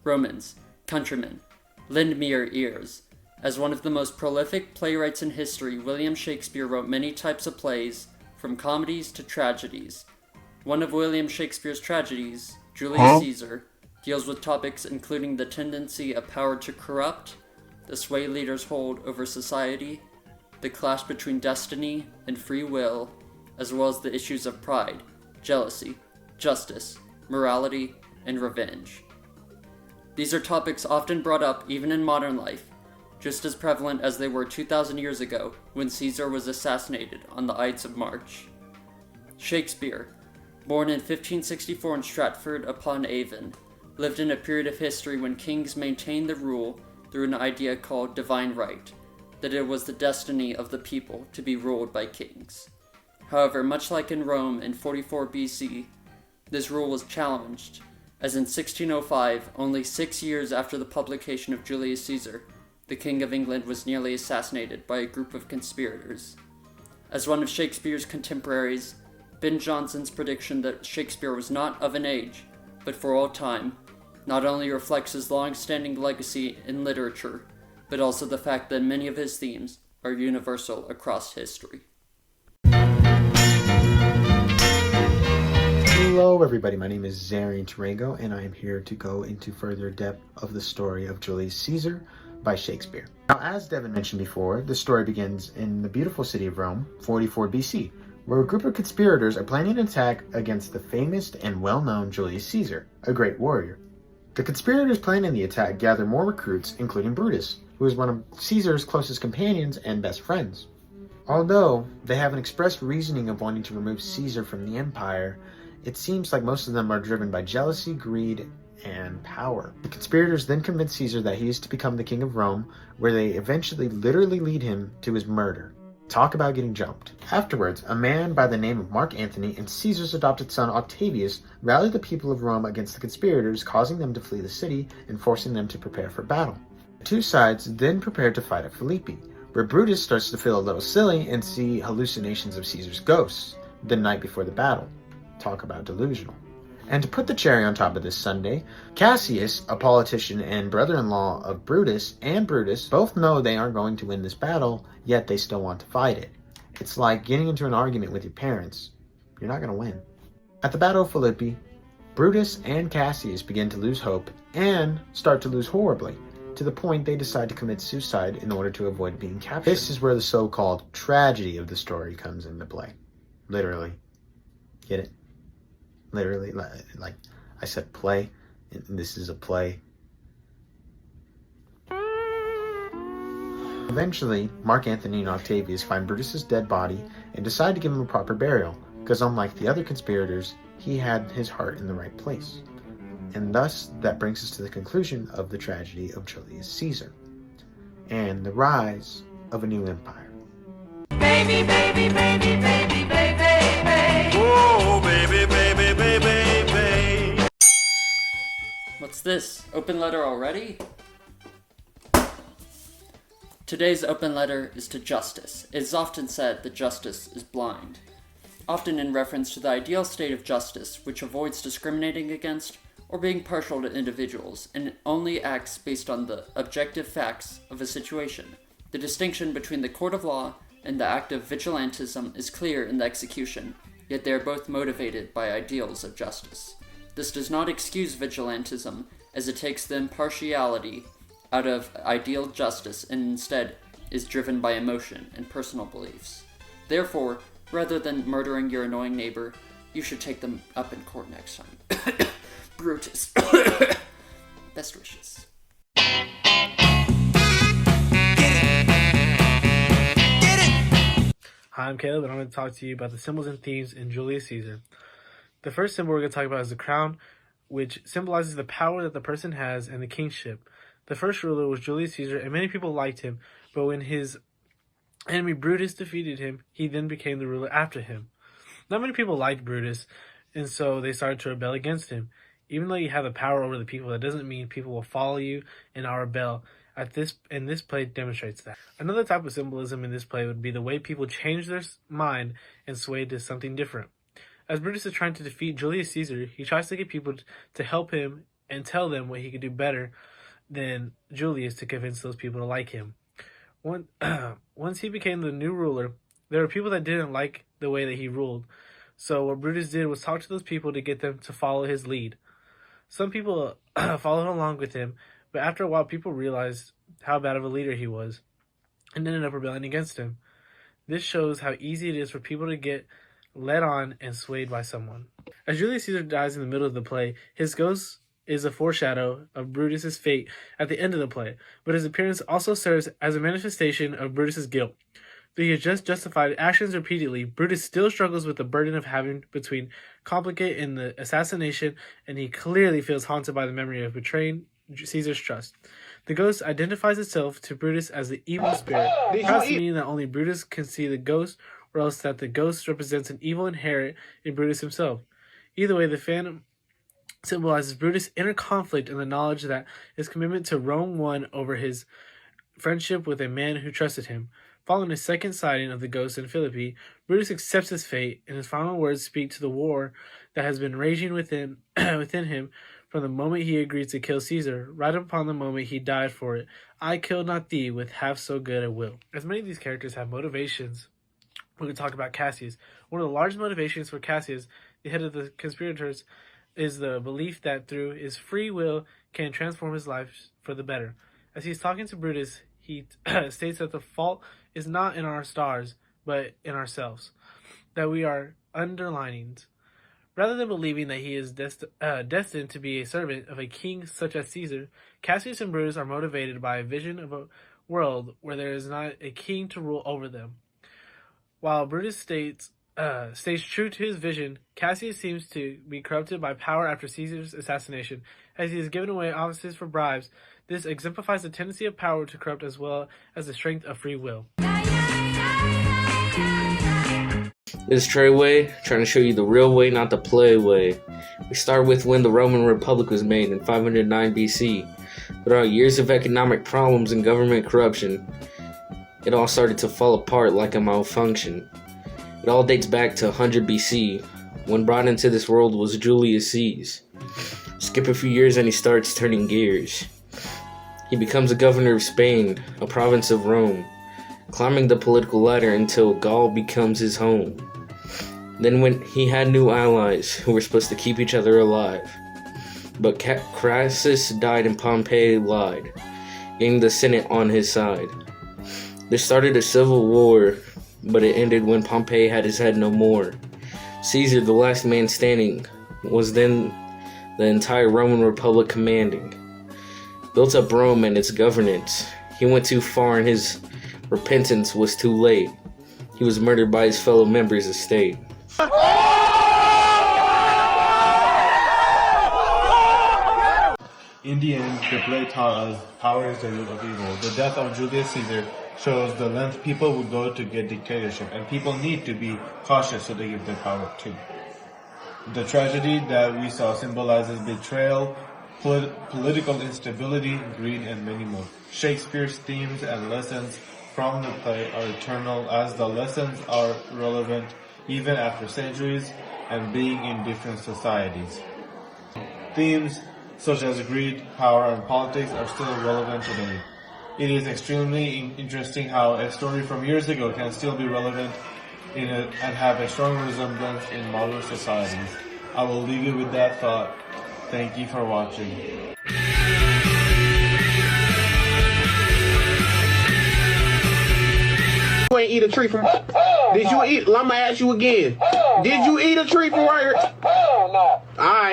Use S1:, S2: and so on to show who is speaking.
S1: Romans, countrymen, lend me your ears. As one of the most prolific playwrights in history, William Shakespeare wrote many types of plays, from comedies to tragedies. One of William Shakespeare's tragedies, Julius Caesar, deals with topics including the tendency of power to corrupt, the sway leaders hold over society, the clash between destiny and free will, as well as the issues of pride, jealousy, justice, morality, and revenge. These are topics often brought up even in modern life, just as prevalent as they were 2,000 years ago when Caesar was assassinated on the Ides of March. Shakespeare, born in 1564 in Stratford-upon-Avon, lived in a period of history when kings maintained the rule through an idea called divine right, that it was the destiny of the people to be ruled by kings. However, much like in Rome in 44 BC, this rule was challenged, as in 1605, only 6 years after the publication of Julius Caesar, the King of England was nearly assassinated by a group of conspirators. As one of Shakespeare's contemporaries, Ben Jonson's prediction that Shakespeare was not of an age, but for all time, not only reflects his long-standing legacy in literature, but also the fact that many of his themes are universal across history.
S2: Hello everybody, my name is Zarian Tarego, and I am here to go into further depth of the story of Julius Caesar by Shakespeare. Now, as Devin mentioned before, the story begins in the beautiful city of Rome, 44 BC, where a group of conspirators are planning an attack against the famous and well-known Julius Caesar, a great warrior. The conspirators planning the attack gather more recruits, including Brutus, who is one of Caesar's closest companions and best friends. Although they have an expressed reasoning of wanting to remove Caesar from the empire, it seems like most of them are driven by jealousy, greed, and power. The conspirators then convince Caesar that he is to become the king of Rome, where they eventually literally lead him to his murder. Talk about getting jumped. Afterwards, a man by the name of Mark Antony and Caesar's adopted son Octavius rally the people of Rome against the conspirators, causing them to flee the city and forcing them to prepare for battle. The two sides then prepare to fight at Philippi, where Brutus starts to feel a little silly and see hallucinations of Caesar's ghosts the night before the battle. Talk about delusional. And to put the cherry on top of this Sunday, Cassius, a politician and brother-in-law of Brutus, and Brutus both know they aren't going to win this battle, yet they still want to fight it. It's like getting into an argument with your parents. You're not going to win. At the Battle of Philippi, Brutus and Cassius begin to lose hope and start to lose horribly, to the point they decide to commit suicide in order to avoid being captured. This is where the so-called tragedy of the story comes into play. Literally. Get it? Literally, like I said, play, and this is a play. Eventually, Mark Antony and Octavius find Brutus's dead body and decide to give him a proper burial, because unlike the other conspirators, he had his heart in the right place. And thus, that brings us to the conclusion of the tragedy of Julius Caesar, and the rise of a new empire.
S3: Baby, baby, baby, baby, baby, baby.
S4: Whoa, baby, baby, baby, baby.
S1: What's this? Open letter already? Today's open letter is to justice. It is often said that justice is blind, often in reference to the ideal state of justice, which avoids discriminating against or being partial to individuals, and only acts based on the objective facts of a situation. The distinction between the court of law and the act of vigilantism is clear in the execution, yet they are both motivated by ideals of justice. This does not excuse vigilantism, as it takes the impartiality out of ideal justice and instead is driven by emotion and personal beliefs. Therefore, rather than murdering your annoying neighbor, you should take them up in court next time. Brutus. Best wishes.
S5: Hi, I'm Caleb, and I'm going to talk to you about the symbols and themes in Julius Caesar. The first symbol we're going to talk about is the crown, which symbolizes the power that the person has and the kingship. The first ruler was Julius Caesar, and many people liked him, but when his enemy Brutus defeated him, he then became the ruler after him. Not many people liked Brutus, and so they started to rebel against him. Even though you have the power over the people, that doesn't mean people will follow you and not rebel. This play demonstrates that. Another type of symbolism in this play would be the way people change their mind and sway to something different. As Brutus is trying to defeat Julius Caesar, he tries to get people to help him and tell them what he could do better than Julius to convince those people to like him. Once he became the new ruler, there were people that didn't like the way that he ruled. So what Brutus did was talk to those people to get them to follow his lead. Some people followed along with him, but after a while people realized how bad of a leader he was and ended up rebelling against him. This shows how easy it is for people to get led on and swayed by someone. As Julius Caesar dies in the middle of the play, his ghost is a foreshadow of Brutus's fate at the end of the play, but his appearance also serves as a manifestation of Brutus's guilt. Though he has just justified actions repeatedly, Brutus still struggles with the burden of having between complicate in the assassination, and he clearly feels haunted by the memory of betraying Caesar's trust. The ghost identifies itself to Brutus as the evil spirit, perhaps meaning that only Brutus can see the ghost, or else that the ghost represents an evil inherent in Brutus himself. Either way, the phantom symbolizes Brutus' inner conflict and the knowledge that his commitment to Rome won over his friendship with a man who trusted him. Following his second sighting of the ghost in Philippi, Brutus accepts his fate, and his final words speak to the war that has been raging within him from the moment he agreed to kill Caesar, right upon the moment he died for it. I killed not thee with half so good a will. As many of these characters have motivations, we're going to talk about Cassius. One of the large motivations for Cassius, the head of the conspirators, is the belief that through his free will can transform his life for the better. As he's talking to Brutus, he states that the fault is not in our stars, but in ourselves, that we are underlinings. Rather than believing that he is destined to be a servant of a king such as Caesar, Cassius and Brutus are motivated by a vision of a world where there is not a king to rule over them. While Brutus stays true to his vision, Cassius seems to be corrupted by power after Caesar's assassination, as he has given away offices for bribes. This exemplifies the tendency of power to corrupt as well as the strength of free will.
S6: This is Treyway, trying to show you the real way, not the play way. We start with when the Roman Republic was made in 509 BC. Without years of economic problems and government corruption, it all started to fall apart like a malfunction. It all dates back to 100 BC, when brought into this world was Julius Caesar. Skip a few years and he starts turning gears. He becomes a governor of Spain, a province of Rome, climbing the political ladder until Gaul becomes his home. Then when he had new allies who were supposed to keep each other alive. But Crassus died and Pompey lied, getting the Senate on his side. This started a civil war, but it ended when Pompey had his head no more. Caesar, the last man standing, was then the entire Roman Republic commanding. Built up Rome and its governance. He went too far and his repentance was too late. He was murdered by his fellow members of state.
S7: In the end, the play taught us power is the root of evil. The death of Julius Caesar shows the length people would go to get dictatorship, and people need to be cautious so they give their power too. The tragedy that we saw symbolizes betrayal, political instability, greed, and many more. Shakespeare's themes and lessons from the play are eternal, as the lessons are relevant even after centuries and being in different societies. Themes such as greed, power, and politics are still relevant today. It is extremely interesting how a story from years ago can still be relevant and have a strong resemblance in modern societies. I will leave you with that thought. Thank you for watching.
S8: You ain't eat a tree from... Did you eat... I'ma ask you again. Did you eat a tree from right here? Alright.